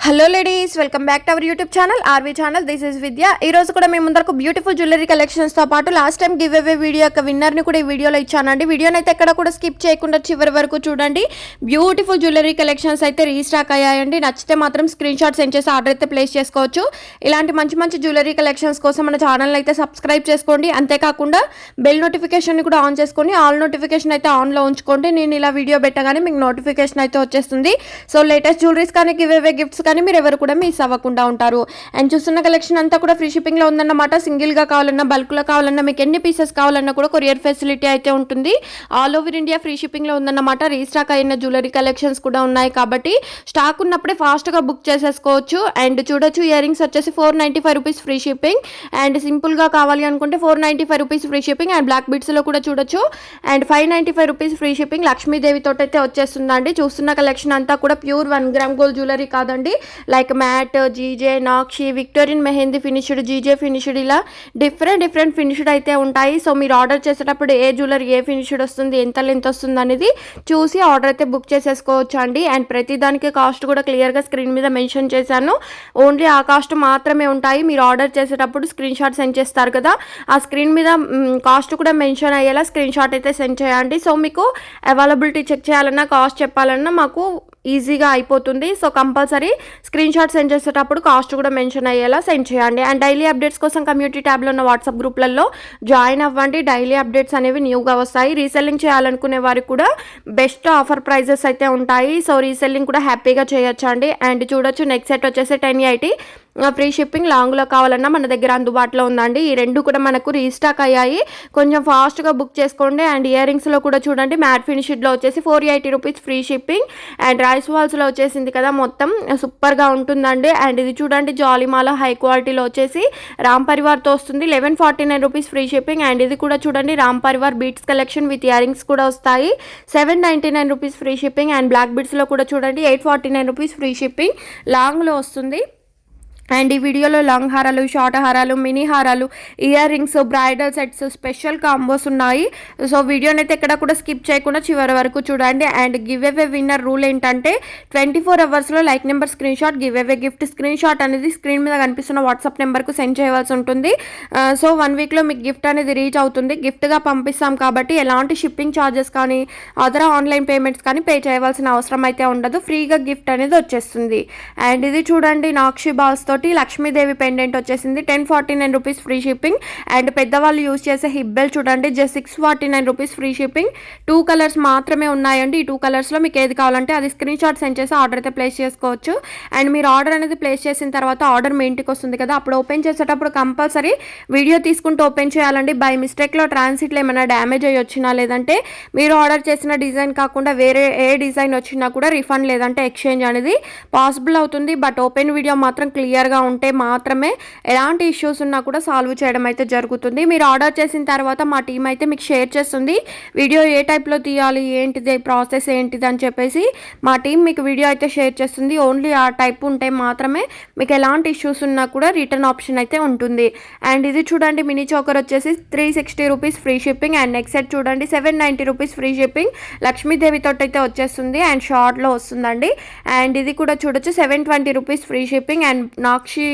Hello ladies, welcome back to our YouTube channel RV channel. This is Vidya. ఈ రోజు కూడా మేము ముందరకు బ్యూటిఫుల్ జ్యువెలరీ కలెక్షన్స్తో పాటు last time giveaway video యొక్క విన్నర్ని కూడా ఈ వీడియోలో ఇచ్చానండి. వీడియోని అయితే ఎక్కడ కూడా స్కిప్ చేయకుండా చివరి వరకు చూడండి. బ్యూటిఫుల్ జ్యువెలరీ కలెక్షన్స్ అయితే రీస్టాక్ అయ్యాయండి. నచ్చితే మాత్రం స్క్రీన్ షాట్ సెండ్ చేసి ఆర్డర్ అయితే ప్లేస్ చేసుకోవచ్చు. ఇలాంటి మంచి మంచి జ్యువెలరీ కలెక్షన్స్ కోసం మన ఛానల్ అయితే సబ్స్క్రైబ్ చేసుకోండి. అంతేకాకుండా బెల్ నోటిఫికేషన్ కూడా ఆన్ చేసుకోండి. ఆల్ నోటిఫికేషన్ అయితే ఆన్లో ఉంచుకోండి. నేను ఇలా వీడియో పెట్టగానే మీకు నోటిఫికేషన్ అయితే వచ్చేస్తుంది. సో లేటెస్ట్ జ్యువెలరీస్ కానీ గివ్ అవే గిఫ్ట్స్ కానీ మీరు ఎవరు కూడా మిస్ అవ్వకుండా ఉంటారు. అండ్ చూస్తున్న కలెక్షన్ అంతా కూడా ఫ్రీ షిప్పింగ్ లో ఉందన్నమాట. సింగిల్ గా కావాలన్నా, బల్క్ లో కావాలన్నా, మీకు ఎన్ని పీసెస్ కావాలన్నా కూడా కొరియర్ ఫెసిలిటీ అయితే ఉంటుంది. All over India free shipping లో ఉందన్నమాట. రీస్టాక్ అయిన జ్యువెలరీ కలెక్షన్స్ కూడా ఉన్నాయి కాబట్టి స్టాక్ ఉన్నప్పుడే ఫాస్ట్ గా బుక్ చేసేసుకోవచ్చు. అండ్ చూడొచ్చు, ఇయర్ రింగ్స్ వచ్చేసి 495 rupees free shipping. And simple గా కావాలి అనుకుంటే 495 rupees free shipping. And black beads లో కూడా చూడొచ్చు. And 595 rupees free shipping. Lakshmidevi తోటి అయితే వచ్చేస్తుందండి. చూస్తున్న కలెక్షన్ అంతా కూడా ప్యూర్ 1 గ్రామ్ గోల్డ్ జ్యువెలరీ కాదండి. Like matte, GJ, nakshi, Victorian mehndi finished, GJ finished, ఇలా డిఫరెంట్ ఫినిష్డ్ అయితే ఉంటాయి. సో మీరు ఆర్డర్ చేసేటప్పుడు ఏ జ్యువెలరీ ఏ ఫినిష్డ్ వస్తుంది, ఎంత లెంత్ వస్తుంది అనేది చూసి ఆర్డర్ అయితే బుక్ చేసేసుకోవచ్చు అండి. అండ్ ప్రతి దానికి కాస్ట్ కూడా క్లియర్గా స్క్రీన్ మీద మెన్షన్ చేశాను. ఓన్లీ ఆ కాస్ట్ మాత్రమే ఉంటాయి. మీరు ఆర్డర్ చేసేటప్పుడు స్క్రీన్ షాట్ సెండ్ చేస్తారు కదా, ఆ స్క్రీన్ మీద కాస్ట్ కూడా మెన్షన్ అయ్యేలా స్క్రీన్ షాట్ అయితే సెండ్ చేయండి. సో మీకు అవైలబిలిటీ చెక్ చేయాలన్నా, కాస్ట్ చెప్పాలన్నా మాకు ఈజీగా అయిపోతుంది. So compulsory screen shot send చేసేటప్పుడు కాస్ట్ కూడా మెన్షన్ అయ్యేలా సెండ్ చేయండి. అండ్ డైలీ అప్డేట్స్ కోసం కమ్యూనిటీ ట్యాబ్లో ఉన్న వాట్సాప్ గ్రూప్లలో జాయిన్ అవ్వండి. డైలీ అప్డేట్స్ అనేవి న్యూగా వస్తాయి. రీసెల్లింగ్ చేయాలనుకునే వారికి కూడా బెస్ట్ ఆఫర్ ప్రైజెస్ అయితే ఉంటాయి. సో రీసెల్లింగ్ కూడా హ్యాపీగా చేయొచ్చు అండి. అండ్ చూడొచ్చు, నెక్స్ట్ సెట్ వచ్చేసి 1080 ఫ్రీ షిప్పింగ్. లాంగ్లో కావాలన్నా మన దగ్గర అందుబాటులో ఉందండి. ఈ రెండు కూడా మనకు రీస్టాక్ అయ్యాయి. కొంచెం ఫాస్ట్గా బుక్ చేసుకోండి. అండ్ ఇయర్ రింగ్స్లో కూడా చూడండి, మ్యాట్ ఫినిష్డ్లో వచ్చేసి 480 rupees free shipping. And rice వాల్స్లో వచ్చేసింది కదా, మొత్తం సూపర్గా ఉంటుందండి. అండ్ ఇది చూడండి, జాలిమాల హై క్వాలిటీలో వచ్చేసి రామ్ పరివార్తో వస్తుంది. 1149 రూపీస్ ఫ్రీ షిప్పింగ్. అండ్ ఇది కూడా చూడండి, Ram Parivar beads collection with earrings కూడా వస్తాయి. 799 rupees free shipping. And black బీట్స్లో కూడా చూడండి, 849 రూపీస్ ఫ్రీ షిప్పింగ్. లాంగ్లో వస్తుంది. అండ్ ఈ వీడియోలో లాంగ్ హారాలు, షార్ట్ హారాలు, మినీ హారాలు, ear rings, bridal sets, special combos ఉన్నాయి. సో వీడియోని అయితే ఎక్కడ కూడా స్కిప్ చేయకుండా చివరి వరకు చూడండి. And give away winner rule ఏంటంటే 24 అవర్స్లో like number screen shot, give away gift screen shot అనేది స్క్రీన్ మీద కనిపిస్తున్న వాట్సాప్ నెంబర్కు సెండ్ చేయవలసి ఉంటుంది. సో 1 వీక్లో మీకు గిఫ్ట్ అనేది రీచ్ అవుతుంది. గిఫ్ట్గా పంపిస్తాం కాబట్టి ఎలాంటి షిప్పింగ్ ఛార్జెస్ కానీ అదర్ ఆన్లైన్ పేమెంట్స్ కానీ పే చేయవలసిన అవసరం అయితే ఉండదు. ఫ్రీగా గిఫ్ట్ అనేది వచ్చేస్తుంది. అండ్ ఇది చూడండి, నాక్షి బాల్స్ తోటి లక్ష్మీదేవి పెండెంట్ వచ్చేసింది. 1049 రూపీస్ ఫ్రీ షిప్పింగ్. అండ్ పెద్దవాళ్ళు యూజ్ చేసే హిబ్బెల్ చూడండి, just 649 rupees free shipping. 2 colours మాత్రమే ఉన్నాయండి. ఈ 2 కలర్స్లో మీకు ఏది కావాలంటే అది స్క్రీన్ షాట్ సెండ్ చేసి ఆర్డర్ అయితే ప్లేస్ చేసుకోవచ్చు. అండ్ మీరు ఆర్డర్ అనేది ప్లేస్ చేసిన తర్వాత ఆర్డర్ మీ ఇంటికి వస్తుంది కదా, అప్పుడు ఓపెన్ చేసేటప్పుడు కంపల్సరీ వీడియో తీసుకుంటూ ఓపెన్ చేయాలండి. బై మిస్టేక్లో ట్రాన్సిట్లో ఏమైనా డ్యామేజ్ అయ్యి వచ్చినా, లేదంటే మీరు ఆర్డర్ చేసిన డిజైన్ కాకుండా వేరే ఏ డిజైన్ వచ్చినా కూడా రీఫండ్ లేదంటే ఎక్స్చేంజ్ అనేది పాసిబుల్ అవుతుంది. బట్ ఓపెన్ వీడియో మాత్రం క్లియర్గా ఉంటే మాత్రమే ఎలాంటి ఇష్యూస్ ఉన్నా కూడా సాల్వ్ చేయడం అయితే జరుగుతుంది. మీరు ఆర్డర్ చేసిన తర్వాత మా టీం అయితే మీకు షేర్ చేస్తుంది. వీడియో ఏ టైప్లో తీయాలి, ఏంటిది ప్రాసెస్ ఏంటిది అని చెప్పేసి మా టీం మీకు వీడియో అయితే షేర్ చేస్తుంది. ఓన్లీ ఆ టైప్ ఉంటే మాత్రమే మీకు ఎలాంటి ఇష్యూస్ ఉన్నా కూడా రిటర్న్ ఆప్షన్ అయితే ఉంటుంది. అండ్ ఇది చూడండి, మినీ చోకర్ వచ్చేసి 360 rupees free shipping. And next set చూడండి, 790 రూపీస్ ఫ్రీ షిప్పింగ్. లక్ష్మీదేవి తోటి అయితే వచ్చేస్తుంది. అండ్ షార్ట్లో వస్తుందండి. అండ్ ఇది కూడా చూడొచ్చు, 720 rupees free shipping. And nakshi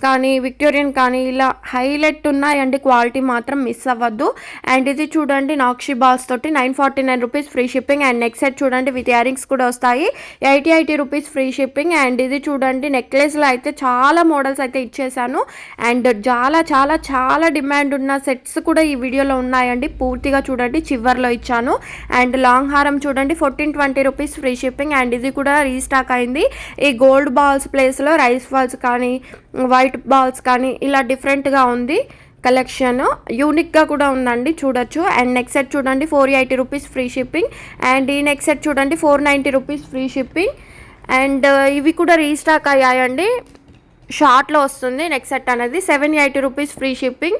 కానీ, విక్టోరియన్ కానీ ఇలా హైలైట్ ఉన్నాయండి. క్వాలిటీ మాత్రం మిస్ అవ్వద్దు. అండ్ ఇది చూడండి, నాక్షి బాల్స్ తోటి 949 rupees free shipping. And next set చూడండి, విత్ ఇయర్ రింగ్స్ కూడా వస్తాయి. 80 రూపీస్ ఫ్రీ షిప్పింగ్. అండ్ ఇది చూడండి, నెక్లెస్లో అయితే చాలా మోడల్స్ అయితే ఇచ్చేసాను. అండ్ చాలా డిమాండ్ ఉన్న సెట్స్ కూడా ఈ వీడియోలో ఉన్నాయండి. పూర్తిగా చూడండి, చివర్లో ఇచ్చాను. అండ్ లాంగ్ హారం చూడండి, 1420 రూపీస్ ఫ్రీ షిప్పింగ్. అండ్ ఇది కూడా రీస్టాక్ అయింది. ఈ గోల్డ్ బాల్స్ ప్లేస్లో రైస్ బాల్స్ కానీ, వైట్ బాల్స్ కానీ ఇలా డిఫరెంట్గా ఉంది కలెక్షన్. యూనిక్గా కూడా ఉందండి, చూడొచ్చు. అండ్ నెక్స్ట్ సెట్ చూడండి, 480 రూపీస్ ఫ్రీ షిప్పింగ్. అండ్ ఈ నెక్స్ట్ సెట్ చూడండి, 490 రూపీస్ ఫ్రీ షిప్పింగ్. అండ్ ఇవి కూడా రీస్టాక్ అయ్యాయండి. షార్ట్లో వస్తుంది నెక్స్ట్ సెట్ అనేది, 780 రూపీస్ ఫ్రీ షిప్పింగ్.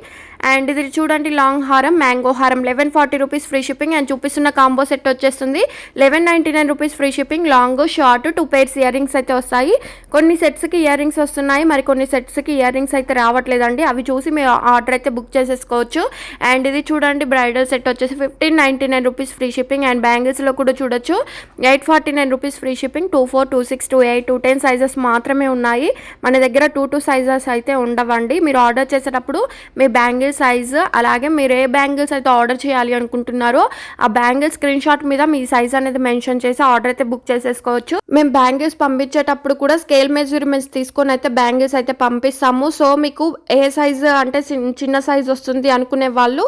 అండ్ ఇది చూడండి లాంగ్ హారం, మ్యాంగో హారం 1140 రూపీస్ ఫ్రీ షిప్పింగ్. అండ్ చూపిస్తున్న కాంబో సెట్ వచ్చేస్తుంది 1199 rupees free shipping. Long short 2 pairs ear rings అయితే వస్తాయి. కొన్ని సెట్స్కి ఇయర్ రింగ్స్ వస్తున్నాయి, మరి కొన్ని సెట్స్కి ఇయర్ రింగ్స్ అయితే రావట్లేదండి. అవి చూసి మీరు ఆర్డర్ అయితే బుక్ చేసేసుకోవచ్చు. అండ్ ఇది చూడండి బ్రైడల్ సెట్ వచ్చేసి 1599 రూపీస్ ఫ్రీ షిప్పింగ్. అండ్ బ్యాంగిల్స్లో కూడా చూడొచ్చు 849 రూపీస్ ఫ్రీ షిప్పింగ్. 24, 26, 28, 210 సైజెస్ మాత్రమే ఉన్నాయి. మన దగ్గర 2 సైజెస్ అయితే ఉండవండి. మీరు ఆర్డర్ చేసేటప్పుడు మీ బ్యాంగిల్ సైజు, అలాగే మీరు ఏ బ్యాంగిల్స్ అయితే ఆర్డర్ చేయాలి అనుకుంటున్నారో ఆ బ్యాంగిల్ స్క్రీన్ షాట్ మీద మీ సైజ్ అనేది మెన్షన్ చేసి ఆర్డర్ అయితే బుక్ చేసేసుకోవచ్చు. మేము బ్యాంగిల్స్ పంపించేటప్పుడు కూడా స్కేల్ మెజర్మెంట్స్ తీసుకొని అయితే బ్యాంగిల్స్ అయితే పంపిస్తాము. సో మీకు ఏ సైజు అంటే చిన్న సైజ్ వస్తుంది అనుకునే వాళ్ళు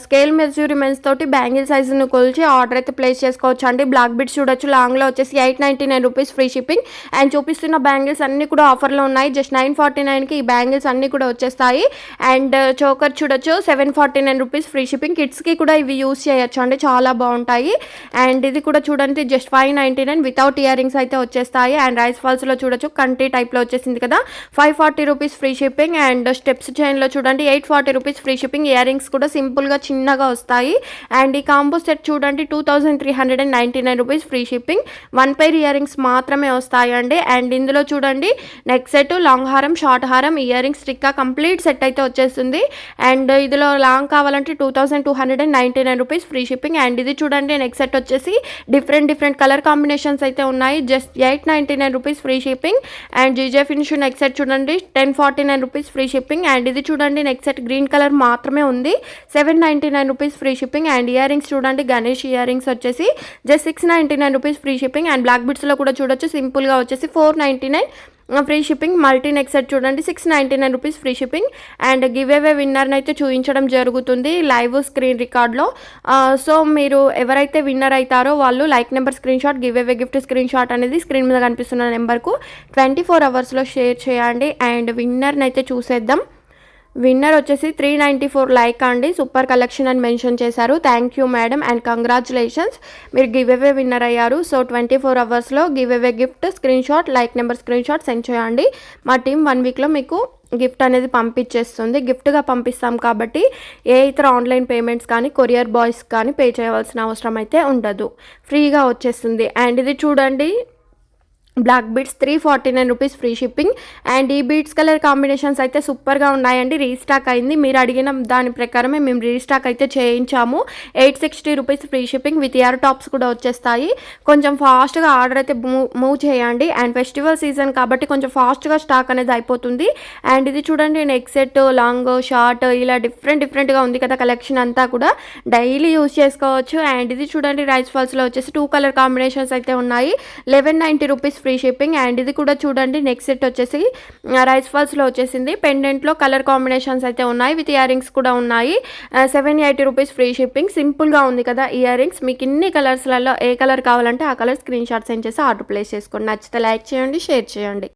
స్కేల్ మెజర్మెంట్స్ తోటి బ్యాంగిల్ సైజును కొలిచి ఆర్డర్ అయితే ప్లేస్ చేసుకోవచ్చు అండి. బ్లాక్ బిట్స్ చూడొచ్చు, లాంగ్లో వచ్చేసి 899 రూపీస్ ఫ్రీ షిప్పింగ్. అండ్ చూపిస్తున్న బ్యాంగిల్స్ అన్నీ కూడా ఆఫర్లో ఉన్నాయి. జస్ట్ 949కి ఈ బ్యాంగిల్స్ అన్నీ కూడా వచ్చేస్తాయి. అండ్ చోకర్ చూడొచ్చు 749 రూపీస్ ఫ్రీ షిప్పింగ్. కిడ్స్కి కూడా ఇవి యూస్ చేయొచ్చు అండి, చాలా బాగుంటాయి. అండ్ ఇది కూడా చూడండి జస్ట్ 599 వితౌట్ ఇయర్ రింగ్స్ అయితే వచ్చేస్తాయి. అండ్ రైస్ ఫాల్స్లో చూడొచ్చు కంటి టైప్లో వచ్చేసింది కదా, 540 rupees free shipping. And steps చైన్లో చూడండి 840 rupees free shipping. Earrings కూడా సింపుల్గా చిన్నగా వస్తాయి. అండ్ ఈ కాంబో సెట్ చూడండి 2399 rupees free shipping. 1 pair ear rings మాత్రమే వస్తాయండి. అండ్ ఇందులో చూడండి నెక్ సెట్, లాంగ్ హారం, షార్ట్ హారం, ఇయర్ రింగ్స్, స్టిక్కా కంప్లీట్ సెట్ అయితే వచ్చేస్తుంది. అండ్ ఇందులో లాంగ్ కావాలంటే 2299 రూపీస్ ఫ్రీ షిప్పింగ్. అండ్ ఇది చూడండి నెక్ సెట్ వచ్చేసి డిఫరెంట్ కలర్ కాంబినేషన్స్ అయితే ఉన్నాయి. Just 899 rupees free shipping. And GJ finish neck set చూడండి 1049 రూపీస్ ఫ్రీ షిప్పింగ్. అండ్ ఇది చూడండి నెక్ సెట్ గ్రీన్ కలర్ మాత్రమే ఉంది, 799 rupees free shipping. And earrings చూడండి గణేష్ ఇయర్ రింగ్స్ వచ్చేసి just 699 rupees free shipping. And black బిట్స్లో కూడా చూడొచ్చు సింపుల్గా వచ్చేసి 499 free shipping. Multi neck set చూడండి 699 rupees free shipping. And giveaway విన్నర్ని అయితే చూపించడం జరుగుతుంది లైవ్ స్క్రీన్ రికార్డ్లో. సో మీరు ఎవరైతే విన్నర్ అవుతారో వాళ్ళు like number screen shot, give away gift screen shot అనేది స్క్రీన్ మీద కనిపిస్తున్న నెంబర్కు 24 అవర్స్లో షేర్ చేయండి. అండ్ విన్నర్ని అయితే చూసేద్దాం. విన్నర్ వచ్చేసి 394 లైక్ అండి, సూపర్ కలెక్షన్ అని మెన్షన్ చేశారు. Thank you madam and congratulations, మీరు గివ్ అవే విన్నర్ అయ్యారు. సో 24 అవర్స్లో give away gift screen shot, like number screen shot send చేయండి. మా టీం 1 వీక్లో మీకు గిఫ్ట్ అనేది పంపించేస్తుంది. గిఫ్ట్గా పంపిస్తాం కాబట్టి ఏ ఇతర ఆన్లైన్ పేమెంట్స్ కానీ కొరియర్ బాయ్స్ కానీ పే చేయవలసిన అవసరం అయితే ఉండదు, ఫ్రీగా వచ్చేస్తుంది. అండ్ ఇది చూడండి black beads 349 rupees free shipping. And ఈ బీడ్స్ కలర్ కాంబినేషన్స్ అయితే సూపర్గా ఉన్నాయండి. రీస్టాక్ అయింది, మీరు అడిగిన దాని ప్రకారమే మేము రీస్టాక్ అయితే చేయించాము. 860 rupees free shipping with ear tops కూడా వచ్చేస్తాయి. కొంచెం ఫాస్ట్గా ఆర్డర్ అయితే మూవ్ చేయండి. అండ్ ఫెస్టివల్ సీజన్ కాబట్టి కొంచెం ఫాస్ట్గా స్టాక్ అనేది అయిపోతుంది. అండ్ ఇది చూడండి నెక్ సెట్, లాంగ్, షార్ట్ ఇలా డిఫరెంట్గా ఉంది కదా కలెక్షన్ అంతా కూడా, డైలీ యూస్ చేసుకోవచ్చు. అండ్ ఇది చూడండి రైస్ ఫాల్స్లో వచ్చేసి 2 కలర్ కాంబినేషన్స్ అయితే ఉన్నాయి, 1190 రూపీస్ ఫ్రీ షిప్పింగ్. అండ్ ఇది కూడా చూడండి నెక్ సెట్ వచ్చేసి రైస్ ఫాల్స్లో వచ్చేసింది. పెండెంట్లో కలర్ కాంబినేషన్స్ అయితే ఉన్నాయి, విత్ ఇయర్ రింగ్స్ కూడా ఉన్నాయి, 780 రూపీస్ ఫ్రీ షిప్పింగ్. సింపుల్గా ఉంది కదా ఇయర్ రింగ్స్. మీకు ఇన్ని కలర్స్లలో ఏ కలర్ కావాలంటే ఆ కలర్ స్క్రీన్ షాట్ సెండ్ చేసి ఆర్డర్ ప్లేస్ చేసుకోండి. నచ్చితే లైక్ చేయండి, షేర్ చేయండి.